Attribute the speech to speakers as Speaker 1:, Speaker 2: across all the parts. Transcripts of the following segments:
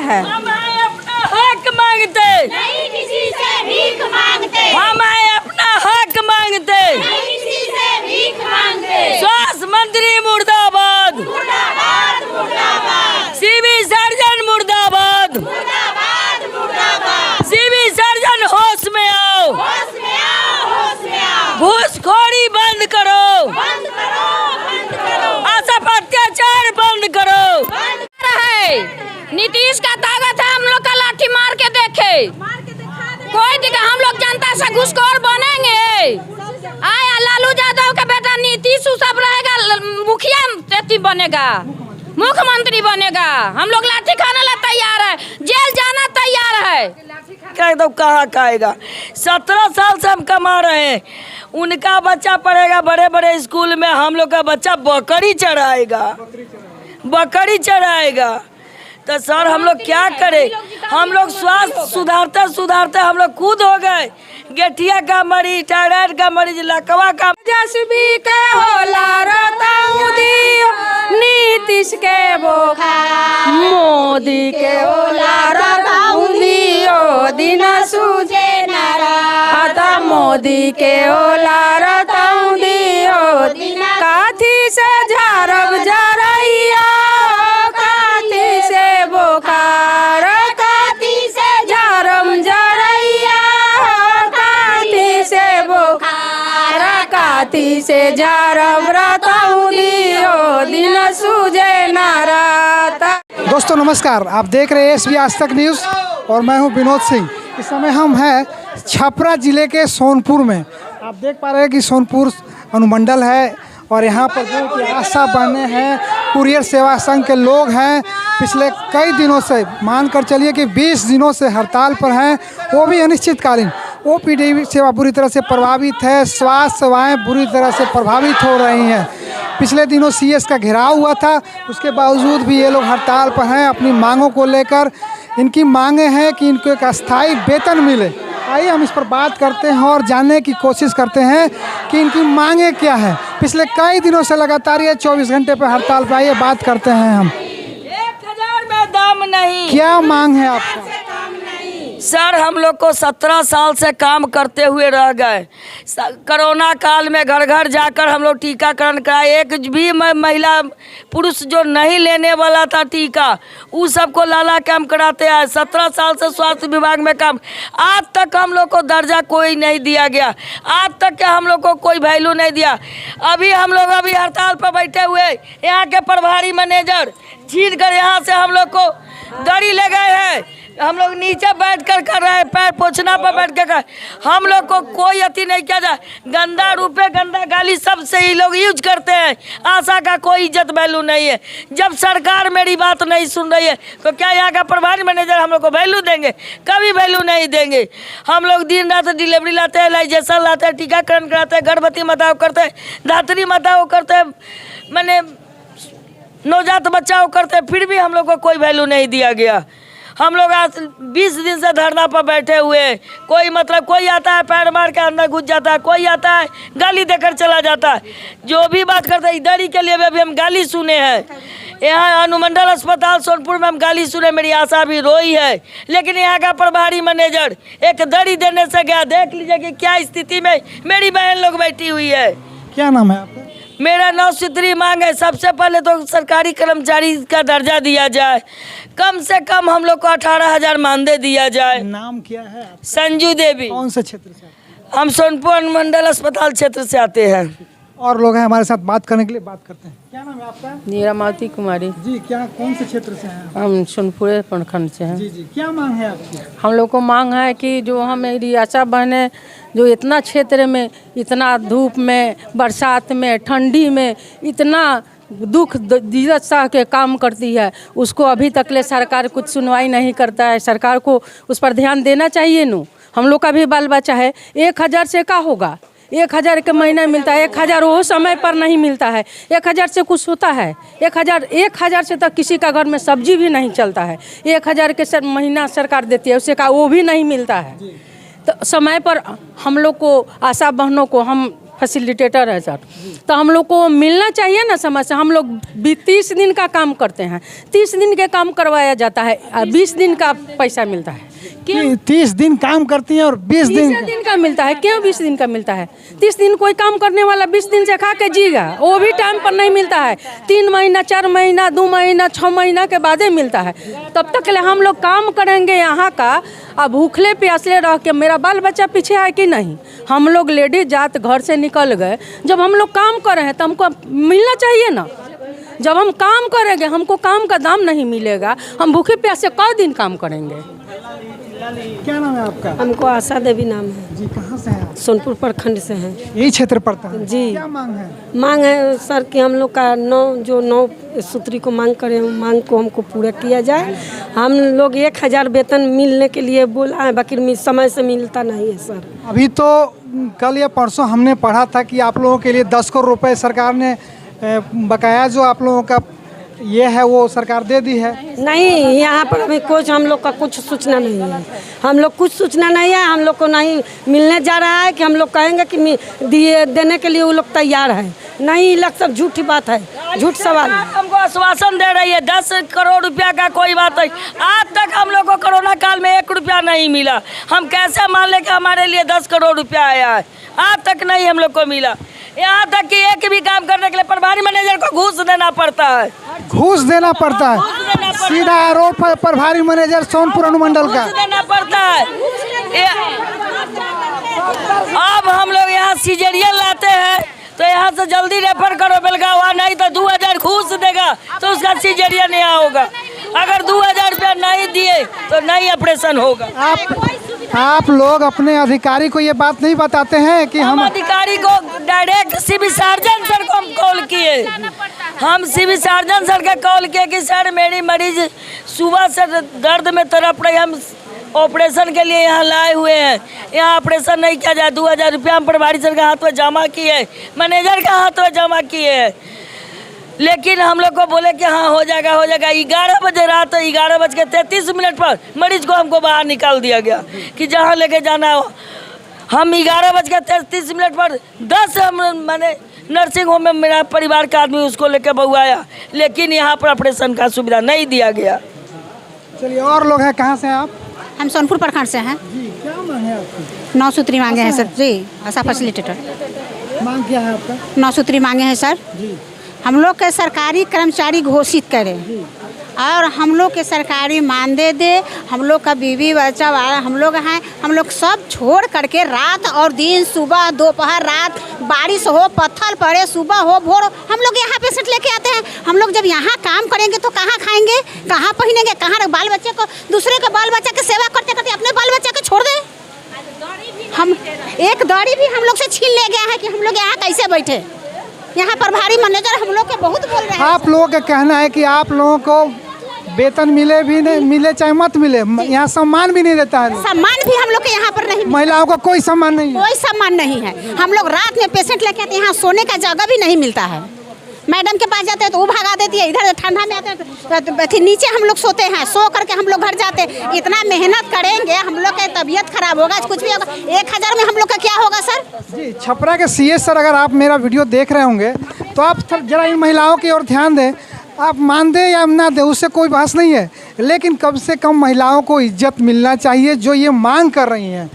Speaker 1: है।
Speaker 2: हम अपना हक मांगते,
Speaker 3: नहीं किसी से भीख मांगते।
Speaker 2: हम अपना हक मांगते,
Speaker 3: नहीं किसी से भीख मांगते।
Speaker 2: स्वास्थ्य मंत्री मुर्दाबाद,
Speaker 3: मुर्दाबाद मुर्दाबाद,
Speaker 2: सिविल सर्जन मुर्दाबाद,
Speaker 3: मुर्दाबाद मुर्दाबाद।
Speaker 2: सिविल सर्जन होश में आओ,
Speaker 3: होश में आओ, होश में आओ।
Speaker 2: घूसखोरी बंद करो,
Speaker 3: बंद करो, बंद करो,
Speaker 2: असप अत्याचार बंद करो।
Speaker 3: बंद
Speaker 1: नीतीश का ताकत है, हम लोग का लाठी मार के देखे। कोई दिक्कत, हम लोग जनता से घुसखोर बनेंगे। आया लालू यादव का बेटा नीतीश सब रहेगा, मुखिया बनेगा, मुख्यमंत्री बनेगा। हम लोग लाठी खाने ला तैयार है, जेल जाना तैयार है।
Speaker 2: तो कहाँ खाएगा? 17 साल से हम कमा रहे हैं, उनका बच्चा पढ़ेगा बड़े बड़े स्कूल में, हम लोग का बच्चा बकरी चढ़ाएगा, बकरी चढ़ाएगा। तो सर हम लोग क्या करें? हम लोग स्वास्थ्य सुधारते सुधारते हम लोग खुद हो गए। गठिया का मरीज, थायराइड का मरीज, लकवा का,
Speaker 1: जसबी के होला रताऊ दियो, नीतीश के बोखा, मोदी के होला रताऊ दियो, दिन सूझे नारा, मोदी के होला रताऊ दियो, काथी से झारब जरैया, काथी से बोखार, काथी से झारम जरैया, काथी से बोखार, काथी से झारब रताऊ दियो, दिन सूझे नारा।
Speaker 4: दोस्तों नमस्कार, आप देख रहे हैं एसबी आज तक न्यूज़ और मैं हूं विनोद सिंह। इस समय हम हैं छपरा ज़िले के सोनपुर में। आप देख पा रहे हैं कि सोनपुर अनुमंडल है और यहाँ पर जो कि आशा बहनें हैं, कुरियर सेवा संघ के लोग हैं, पिछले कई दिनों से मान कर चलिए कि 20 दिनों से हड़ताल पर हैं, वो भी अनिश्चितकालीन। ओपीडी सेवा बुरी तरह से प्रभावित है, स्वास्थ्य सेवाएं बुरी तरह से प्रभावित हो रही हैं। पिछले दिनों सीएस का घेराव हुआ था, उसके बावजूद भी ये लोग हड़ताल पर हैं अपनी मांगों को लेकर। इनकी मांगें हैं कि इनको एक अस्थायी वेतन मिले। आइए हम इस पर बात करते हैं और जानने की कोशिश करते हैं कि इनकी मांगें क्या हैं। पिछले कई दिनों से लगातार ये 24 घंटे पर हड़ताल पर, आइए बात करते हैं हम।
Speaker 2: 1000 में दम नहीं।
Speaker 4: क्या मांग है आपका?
Speaker 2: सर हम लोग को 17 साल से काम करते हुए रह गए। कोरोना काल में घर घर जाकर हम लोग टीकाकरण कराए। एक भी महिला पुरुष जो नहीं लेने वाला था टीका, उस सबको लाला काम कराते आए। 17 साल से स्वास्थ्य विभाग में काम, आज तक हम लोग को दर्जा कोई नहीं दिया गया, आज तक के हम लोग को कोई वैल्यू नहीं दिया। अभी हम लोग हड़ताल पर बैठे हुए, यहाँ के प्रभारी मैनेजर छीन कर यहाँ से हम लोग को दड़ी ले गए हैं। हम लोग नीचे बैठ कर रहे हैं, पैर पोछना पर बैठ कर हम लोग को कोई अति नहीं किया जाए। गंदा रूपे गंदा गाली सबसे ही लोग यूज करते हैं। आशा का कोई इज्जत वैल्यू नहीं है। जब सरकार मेरी बात नहीं सुन रही है तो क्या यहाँ का प्रभारी मैनेजर हम लोग को वैल्यू देंगे? कभी वैल्यू नहीं देंगे। हम लोग दिन रात डिलीवरी लाते हैं, लाइजेशन लाते हैं, टीकाकरण कराते हैं, गर्भवती माताओं करते हैं, धात्री माताओं करते हैं, मैंने नवजात बच्चाओं करते हैं, फिर भी हम लोग को कोई वैल्यू नहीं दिया गया। हम लोग आज 20 दिन से धरना पर बैठे हुए। कोई मतलब कोई आता है पैर मार के अंदर घुस जाता है, कोई आता है गाली देकर चला जाता है। जो भी बात करते हैं इधर ही के लिए भी हम गाली सुने हैं। यहाँ अनुमंडल अस्पताल सोनपुर में हम गाली सुने, मेरी आशा भी रोई है। लेकिन यहाँ का प्रभारी मैनेजर एक दड़ी देने से गया। देख लीजिए कि क्या स्थिति में मेरी बहन लोग बैठी हुई है।
Speaker 4: क्या नाम है आपका?
Speaker 2: मेरा 9 सूत्री मांग है। सबसे पहले तो सरकारी कर्मचारी का दर्जा दिया जाए, कम से कम हम लोग को 18,000 मानदेय दिया जाए।
Speaker 4: नाम क्या है आपका?
Speaker 2: संजू देवी।
Speaker 4: कौन से क्षेत्र से?
Speaker 2: हम सोनपुर अनुमंडल अस्पताल क्षेत्र से आते हैं।
Speaker 4: और लोग हैं हमारे साथ बात करने के लिए, बात करते हैं। क्या नाम है आपका?
Speaker 1: नीरामावती कुमारी
Speaker 4: जी, क्या कौन से क्षेत्र से हैं?
Speaker 1: हम सोनपुर प्रखंड से हैं।
Speaker 4: जी जी, क्या मांग है आपकी?
Speaker 1: हम लोग को मांग है कि जो हमारी आशा बहनें जो इतना क्षेत्र में, इतना धूप में, बरसात में, ठंडी में, इतना दुख दिक्कत सह के काम करती है, उसको अभी तक ले सरकार कुछ सुनवाई नहीं करता है। सरकार को उस पर ध्यान देना चाहिए। नू हम लोग का भी बाल बच्चा है। 1000 से क्या होगा? 1000 के महीना मिलता है, 1000 वो समय पर नहीं मिलता है। 1000 से कुछ होता है? 1000 से तक किसी का घर में सब्जी भी नहीं चलता है। 1000 के महीना सरकार देती है, उससे का वो भी नहीं मिलता है। तो समय पर हम लोग को, आशा बहनों को हम फैसिलिटेटर है सर। तो हम लोग को मिलना चाहिए ना समय से। हम लोग 30 दिन का काम करते हैं, 30 दिन के काम करवाया जाता है, 20 दिन का पैसा मिलता है। क्यों
Speaker 4: 30 दिन काम करती हैं और 20 दिन
Speaker 1: 20 दिन का मिलता है? क्यों 20 दिन का मिलता है? 30 दिन कोई काम करने वाला 20 दिन से खा के जीगा, वो भी टाइम पर नहीं मिलता है। 3 महीना, 4 महीना, 2 महीना, 6 महीना के बाद ही मिलता है। तब तक ले हम लोग काम करेंगे यहाँ का, अब भूखले प्यासले रह के मेरा बाल बच्चा पीछे है कि नहीं? हम लोग लेडीज जात घर से निकल गए, जब हम लोग काम कर रहे हैं तो हमको मिलना चाहिए ना। जब हम काम करेंगे हमको काम का दाम नहीं मिलेगा, हम भूखे प्यासे कै दिन काम करेंगे?
Speaker 4: क्या नाम है आपका?
Speaker 5: हमको आशा देवी नाम है
Speaker 4: जी, कहाँ से हैं आप?
Speaker 5: सोनपुर प्रखंड से हैं
Speaker 4: यही क्षेत्र पड़ता है
Speaker 5: जी।
Speaker 4: क्या मांग है?
Speaker 5: मांग है सर कि हम लोग का 9 सूत्री को मांग करें, मांग को हमको पूरा किया जाए। हम लोग 1000 वेतन मिलने के लिए बोला है, बाकी समय से मिलता नहीं है सर।
Speaker 4: अभी तो कल या परसों हमने पढ़ा था कि आप लोगों के लिए 10 करोड़ रुपए सरकार ने बकाया जो आप लोगों का ये है वो सरकार दे दी है।
Speaker 5: नहीं, यहाँ पर अभी कुछ हम लोग का कुछ सूचना नहीं है। हम लोग कुछ सूचना नहीं है, हम लोग को नहीं मिलने जा रहा है कि हम लोग कहेंगे कि दिए देने के लिए वो लोग तैयार है। नहीं, लग सब झूठी बात है, झूठ सवाल है।
Speaker 2: हमको आश्वासन दे रही है 10 करोड़ रुपया का, कोई बात नहीं। आज तक हम लोग को कोरोना काल में 1 रुपया नहीं मिला। हम कैसे मान लें कि हमारे लिए 10 करोड़ रुपया आया है? आज तक नहीं हम लोग को मिला। यहाँ तक कि एक भी काम करने के लिए प्रभारी मैनेजर को घूस देना पड़ता है।
Speaker 4: घूस देना पड़ता है? सीधा आरोप है प्रभारी मैनेजर सोनपुर अनुमंडल का।
Speaker 2: घूस देना पड़ता है। अब हम लोग यहाँ सीजरियन लाते हैं तो यहाँ से जल्दी रेफर करो बेलगावा, नहीं तो 2000 घूस देगा तो उसका सीजरियन यहाँ होगा। अगर 2000 रुपया नहीं दिए तो नहीं ऑपरेशन होगा।
Speaker 4: आप लोग अपने अधिकारी को ये बात नहीं बताते हैं कि
Speaker 2: हम अधिकारी को डायरेक्ट सिविल सर्जन सर को हम कॉल किए। हम सिविल सर्जन सर का कॉल किए कि सर मेरी मरीज सुबह से दर्द में तड़प रही, हम ऑपरेशन के लिए यहाँ लाए हुए हैं, यहाँ ऑपरेशन नहीं किया जाए। 2000 रुपया हम प्रभारी सर के हाथ में जमा किए, मैनेजर के हाथ में जमा किए हैं। लेकिन हम लोग को बोले कि हाँ हो जाएगा हो जाएगा। 11 बजे रात 11:33 पर मरीज को हमको बाहर निकाल दिया गया कि जहाँ लेके जाना हो। हम 11:33 पर 10 मैंने नर्सिंग होम में मेरा परिवार का आदमी उसको लेके बउआया, लेकिन यहाँ पर ऑपरेशन का सुविधा नहीं दिया गया।
Speaker 4: चलिए, और लोग हैं, कहाँ से हैं आप?
Speaker 6: हम सोनपुर प्रखंड से हैं
Speaker 4: जी, क्या मांग है आपकी?
Speaker 6: 9 सूत्री मांगे हैं सर जी। आशा फैसिलिटेटर
Speaker 4: मांग क्या है आपका?
Speaker 6: 9 सूत्री मांगे हैं सर।
Speaker 4: जी,
Speaker 6: हम लोग के सरकारी कर्मचारी घोषित करें और हम लोग के सरकारी मानदेय दे। हम लोग का बीवी बच्चा वाला हम लोग हैं, हम लोग सब छोड़ करके रात और दिन, सुबह दोपहर रात, बारिश हो पत्थर पड़े, सुबह हो भोर हो, हम लोग यहाँ पेशेंट लेके आते हैं। हम लोग जब यहाँ काम करेंगे तो कहाँ खाएंगे, कहाँ पहनेंगे, कहाँ बाल बच्चे को, दूसरे के बाल बच्चा की सेवा करते करते अपने बाल बच्चा को छोड़ दें। हम एक दौड़ी भी हम लोग से छीन ले गया है कि हम लोग यहाँ कैसे बैठे। यहाँ पर भारी मैनेजर हम लोग के बहुत बोल रहे हैं।
Speaker 4: आप लोगों का कहना है कि आप लोगों को वेतन मिले भी नहीं मिले चाहे मत मिले, यहाँ सम्मान भी नहीं देता है।
Speaker 6: सम्मान भी हम लोग के यहाँ पर नहीं,
Speaker 4: महिलाओं को कोई सम्मान नहीं है।
Speaker 6: कोई सम्मान नहीं है। हम लोग रात में पेशेंट लेके आते हैं, यहाँ सोने का जगह भी नहीं मिलता है। मैडम के पास जाते हैं तो वो भगा देती है, इधर ठंडा में आते हैं तो नीचे हम लोग सोते हैं, सो करके हम लोग घर जाते हैं। इतना मेहनत करेंगे, हम लोग की तबीयत खराब होगा, कुछ भी होगा। 1000 में हम लोग का क्या होगा सर?
Speaker 4: जी, छपरा के सीएस सर, अगर आप मेरा वीडियो देख रहे होंगे तो आप जरा इन महिलाओं की ओर ध्यान दें। आप मान दें या ना दें उससे कोई बहस नहीं है, लेकिन कम से कम महिलाओं को इज्जत मिलना चाहिए जो ये मांग कर रही हैं।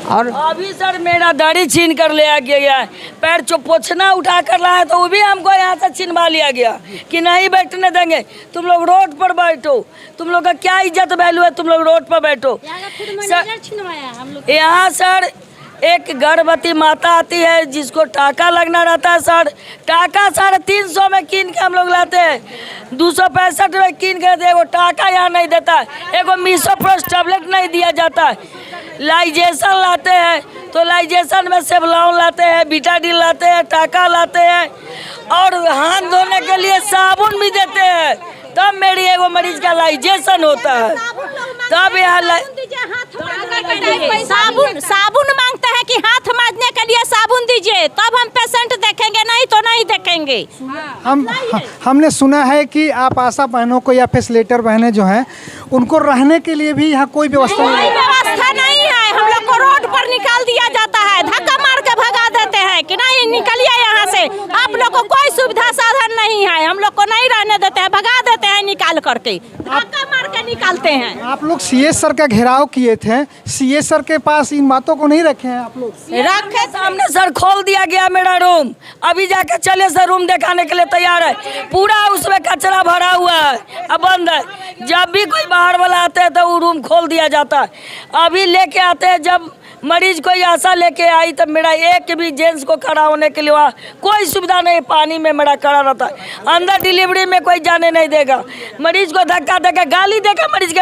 Speaker 2: और अभी सर मेरा दाढ़ी छीन कर ले गया है, पैर पोछना उठा कर लाया तो वो भी हमको यहाँ से छीनवा लिया गया कि नहीं बैठने देंगे, तुम लोग रोड पर बैठो, तुम लोग का क्या इज्जत वैल्यू है, तुम लोग रोड पर बैठो। यहाँ सर एक गर्भवती माता आती है जिसको टाका लगना रहता है सर, टाका 350 में कीन के हम लोग लाते हैं, 265 में कीन के एगो टाका यहाँ नहीं देता है, एगो मीसोप्रोस टैबलेट नहीं दिया जाता है। लाइजेशन लाते हैं तो लाइजेशन में सेवलॉन लाते हैं, बीटाडिन लाते हैं, टाका लाते हैं और हाथ धोने के लिए साबुन भी देते हैं, तब मेरी एगो मरीज का लाइजेशन होता है। तब यहाँ
Speaker 3: साबुन मांगते हैं कि हाथ मांजने के लिए साबुन दीजिए, तब हम पेशेंट देखेंगे, नहीं तो नहीं देखेंगे।
Speaker 4: हमने सुना है कि आप आशा बहनों को या फैसिलिटेटर बहनें जो हैं उनको रहने के लिए भी यहाँ कोई व्यवस्था नहीं है।
Speaker 3: व्यवस्था नहीं है, हम लोग को रोड पर निकाल दिया जाता है, धक्का निकलिए यहाँ से। आप लोग को कोई सुविधा साधन नहीं है, हम लोग को नहीं रहने देते हैं, भगा देते हैं निकाल करके, धक्का मार के निकालते हैं।
Speaker 4: आप लोग सीएस सर का घेराव किए थे, सीएस सर के पास इन बातों को नहीं रखे हैं आप लोग?
Speaker 2: रखे सामने सर, खोल दिया गया मेरा रूम, अभी जाके चले सर रूम दिखाने के लिए तैयार है, पूरा उसमें कचरा भरा हुआ है, अब बंद है। जब भी कोई बाहर वाला आते हैं तो वो रूम खोल दिया जाता है। अभी लेके आते हैं, जब मरीज कोई ऐसा लेके आई तो मेरा एक भी जेंट्स को खड़ा होने के लिए वहाँ कोई सुविधा नहीं, पानी में मेरा खड़ा रहता है। अंदर डिलीवरी में कोई जाने नहीं देगा, मरीज को धक्का देकर गाली देकर मरीज के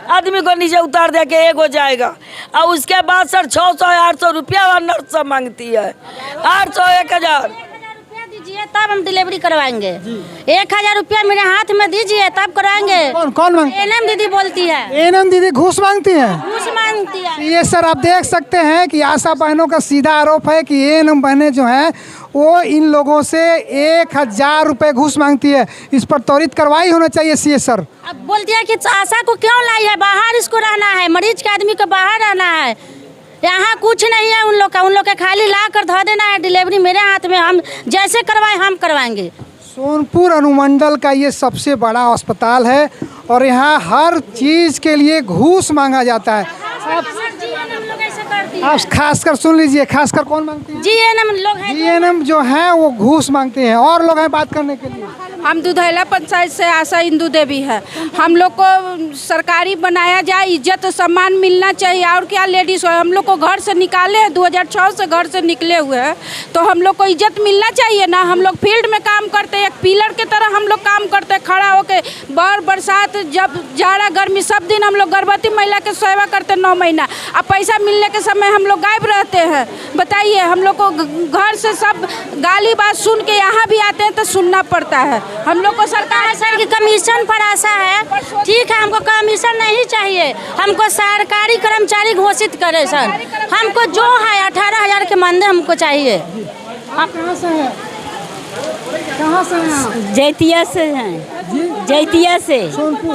Speaker 2: आदमी को नीचे उतार दे के एक हो जाएगा। और उसके बाद सर 600-800 रुपया नर्स सब मांगती है, 800-1000
Speaker 3: दीजिए तब हम डिलीवरी करवाएंगे। 1000 रुपया मेरे हाथ में दीजिए तब कराएंगे।
Speaker 4: कौन मांगती है?
Speaker 3: एनएम दीदी बोलती है।
Speaker 4: एनएम दीदी घूस मांगती हैं?
Speaker 3: घूस मांगती है।
Speaker 4: ये सर आप देख सकते हैं कि आशा बहनों का सीधा आरोप है कि एएनएम बहनें जो हैं वो इन लोगों से 1000 रुपये घूस मांगती है। इस पर त्वरित कार्रवाई होना चाहिए सीएस सर।
Speaker 3: अब बोलती है कि आशा को क्यों लाई है, बाहर इसको रहना है, मरीज के आदमी को बाहर रहना है, यहाँ कुछ नहीं है उन लोग का खाली ला कर धो देना है। डिलीवरी मेरे हाथ में, हम जैसे करवाए हम करवाएंगे।
Speaker 4: सोनपुर अनुमंडल का ये सबसे बड़ा अस्पताल है और यहाँ हर चीज़ के लिए घूस मांगा जाता है। आप खासकर सुन लीजिए, खासकर कौन मांगते हैं?
Speaker 3: जीएनएम लोग हैं,
Speaker 4: जीएनएम जो हैं वो घूस मांगते हैं। और लोग हैं बात करने के लिए।
Speaker 1: हम दुधैला पंचायत से आशा इंदू देवी है। हम लोग को सरकारी बनाया जाए, इज्जत सम्मान मिलना चाहिए। और क्या लेडीज हो, हम लोग को घर से निकाले हैं, 2006 से घर से निकले हुए हैं, तो हम लोग को इज्जत मिलना चाहिए ना। हम लोग फील्ड में काम करते हैं, एक पिलर के तरह हम लोग काम करते हैं, खड़ा होके बरसात जब जाड़ा गर्मी सब दिन हम लोग गर्भवती महिला के सेवा करते 9 महीना। अब पैसा मिलने के समय हम लोग गायब रहते हैं। बताइए, हम लोग को घर से सब गाली बात सुन के यहाँ भी आते हैं तो सुनना पड़ता है। हम लोग को सरकार
Speaker 3: सर की कमीशन पर आशा है, ठीक है, हमको कमीशन नहीं चाहिए, हमको सरकारी कर्मचारी घोषित करे सर। हमको जो है 18,000 के मानदेय हमको चाहिए।
Speaker 4: आप कहाँ से हैं? कहाँ से हैं?
Speaker 7: जैतिया से हैं, जैतिया से,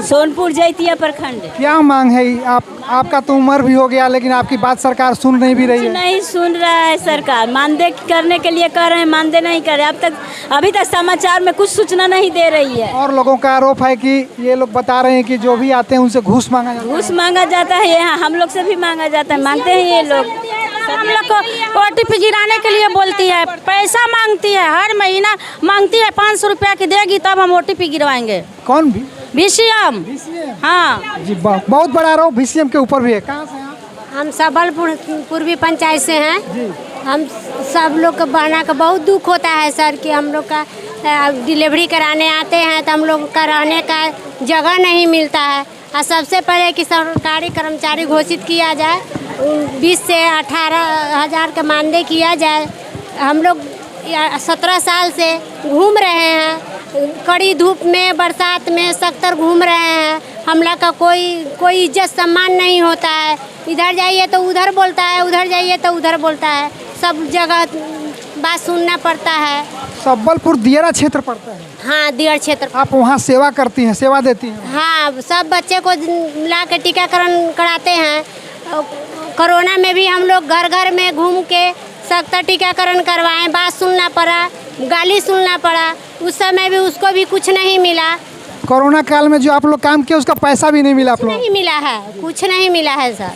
Speaker 7: सोनपुर जैतिया प्रखंड।
Speaker 4: क्या मांग है? आपका तो उम्र भी हो गया लेकिन आपकी बात सरकार सुन नहीं भी रही है।
Speaker 7: नहीं सुन रहा है सरकार, मानदेय करने के लिए कह रहे हैं, मानदेय नहीं कर रहे। अभी तक समाचार में कुछ सूचना नहीं दे रही है।
Speaker 4: और लोगों का आरोप है कि ये लोग बता रहे हैं कि जो भी आते हैं उनसे घूस मांगा जाता है।
Speaker 7: घूस मांगा जाता है, यहाँ हम लोग से भी मांगा जाता है, मांगते हैं ये लोग।
Speaker 3: हम लोग को ओटीपी गिराने के लिए बोलती है, पैसा मांगती है, हर महीना मांगती है 500 रुपया की देगी तब हम ओटीपी गिरवाएंगे।
Speaker 4: कौन भी?
Speaker 3: VCM। हाँ
Speaker 4: जी, बहुत बड़ा आरोप VCM के ऊपर भी है। कहाँ से हैं?
Speaker 8: हम सबलपुर पूर्वी पंचायत से हैं। हम सब लोग का बहना का बहुत दुख होता है सर कि हम लोग का डिलीवरी कराने आते हैं तो हम लोग का रहने का जगह नहीं मिलता है। और सबसे पहले कि सरकारी कर्मचारी घोषित किया जाए, 20 से 18,000 का मानदेय किया जाए। हम लोग 17 साल से घूम रहे हैं, कड़ी धूप में बरसात में सख्तर घूम रहे हैं। हम लोग का कोई इज्जत सम्मान नहीं होता है। इधर जाइए तो उधर बोलता है, उधर जाइए तो उधर बोलता है, सब जगह बात सुनना पड़ता है।
Speaker 4: सबलपुर दियरा क्षेत्र पड़ता है।
Speaker 8: हाँ, दियर क्षेत्र।
Speaker 4: आप वहाँ सेवा करती हैं, सेवा देती हैं?
Speaker 8: हाँ, सब बच्चे को ला के टीकाकरण कराते हैं। कोरोना में भी हम लोग घर घर में घूम के सख्त टीकाकरण करवाएं, बात सुनना पड़ा, गाली सुनना पड़ा। उस समय भी उसको भी कुछ नहीं मिला।
Speaker 4: कोरोना काल में जो आप लोग काम किए उसका पैसा भी नहीं मिला आप लोग?
Speaker 8: नहीं मिला है, कुछ नहीं मिला है सर।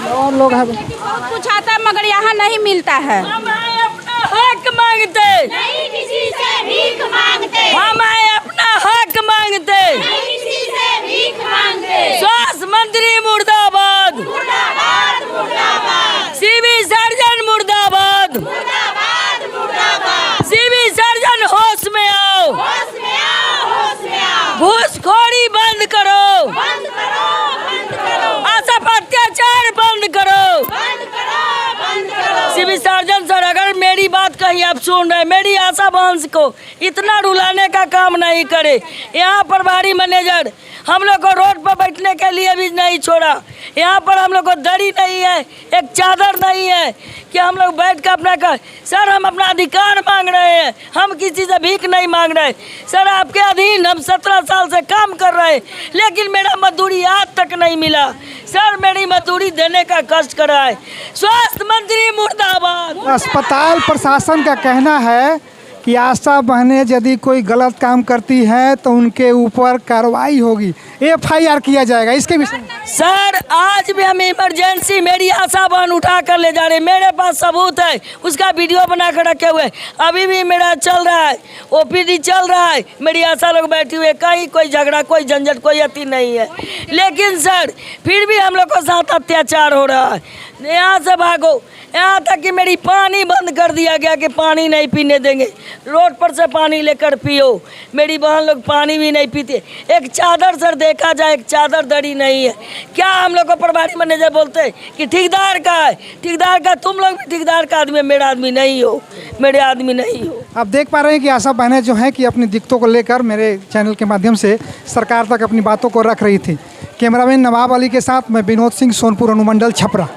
Speaker 4: और लोग हैं
Speaker 1: कुछ आता है मगर यहाँ नहीं मिलता है।
Speaker 2: हम अपना हक मांगते,
Speaker 3: नहीं किसी से भीख मांगते,
Speaker 2: हम अपना हक मांगते,
Speaker 3: नहीं किसी से भीख मांगते।
Speaker 2: स्वास्थ्य मंत्री मुर्दाबाद,
Speaker 3: मुर्दाबाद मुर्दाबाद,
Speaker 2: सिविल सर्जन मुर्दाबाद,
Speaker 3: मुर्दाबाद मुर्दाबाद।
Speaker 2: सिविल सर्जन होश में आओ,
Speaker 3: होश में आओ, होश में आओ।
Speaker 2: घूसखोरी बंद करो,
Speaker 3: बंद करो, बंद करो,
Speaker 2: असभ अत्याचार बंद करो।
Speaker 3: बंद करो, बंद करो।
Speaker 2: सिविल सर्जन सर अगर मेरी बात नहीं आप सुन रहे। मेरी आशा बहन को इतना रुलाने का काम नहीं करे। यहाँ पर प्रभारी मैनेजर हम लोग को रोड पर बैठने के लिए भी नहीं छोड़ा। यहाँ पर हम लोग को दरी नहीं है, एक चादर नहीं है कि हम लोग बैठ कर अपना कर। सर हम अपना अधिकार मांग रहे हैं, हम किसी से भीख नहीं मांग रहे। सर आपके अधीन हम 17 साल से काम कर रहे हैं, लेकिन मेरा मजदूरी आज तक नहीं मिला। सर मेरी मजदूरी देने का कष्ट करा है। स्वास्थ्य मंत्री मुर्दाबाद।
Speaker 4: अस्पताल प्रशासन का कहना है कि आशा बहनें यदि कोई गलत काम करती हैं तो उनके ऊपर कार्रवाई होगी, FIR किया जाएगा। इसके विषय में
Speaker 2: सर आज भी हम इमरजेंसी मेरी आशा बहन उठा कर ले जा रहे हैं। मेरे पास सबूत है, उसका वीडियो बना कर रखे हुए। अभी भी मेरा चल रहा है, OPD चल रहा है, मेरी आशा लोग बैठी हुए। कहीं कोई झगड़ा, कोई झंझट, कोई अति नहीं है। लेकिन सर फिर भी हम लोग को साथ अत्याचार हो रहा है। यहाँ से भागो, यहाँ तक कि मेरी पानी बंद कर दिया गया कि पानी नहीं पीने देंगे। रोड पर से पानी लेकर पियो। मेरी बहन लोग पानी भी नहीं पीते। एक चादर सर देखा जाए, एक चादर दरी नहीं है। क्या हम लोग को प्रभारी मैनेजर बोलते हैं कि ठेकेदार का है, ठेकेदार का। तुम लोग भी ठेकेदार का आदमी, मेरा आदमी नहीं हो, मेरे आदमी नहीं हो।
Speaker 4: आप देख पा रहे हैं कि आशा बहनें जो हैं कि अपनी दिक्कतों को लेकर मेरे चैनल के माध्यम से सरकार तक अपनी बातों को रख रही थी। कैमरामैन नवाब अली के साथ मैं विनोद सिंह, सोनपुर अनुमंडल, छपरा।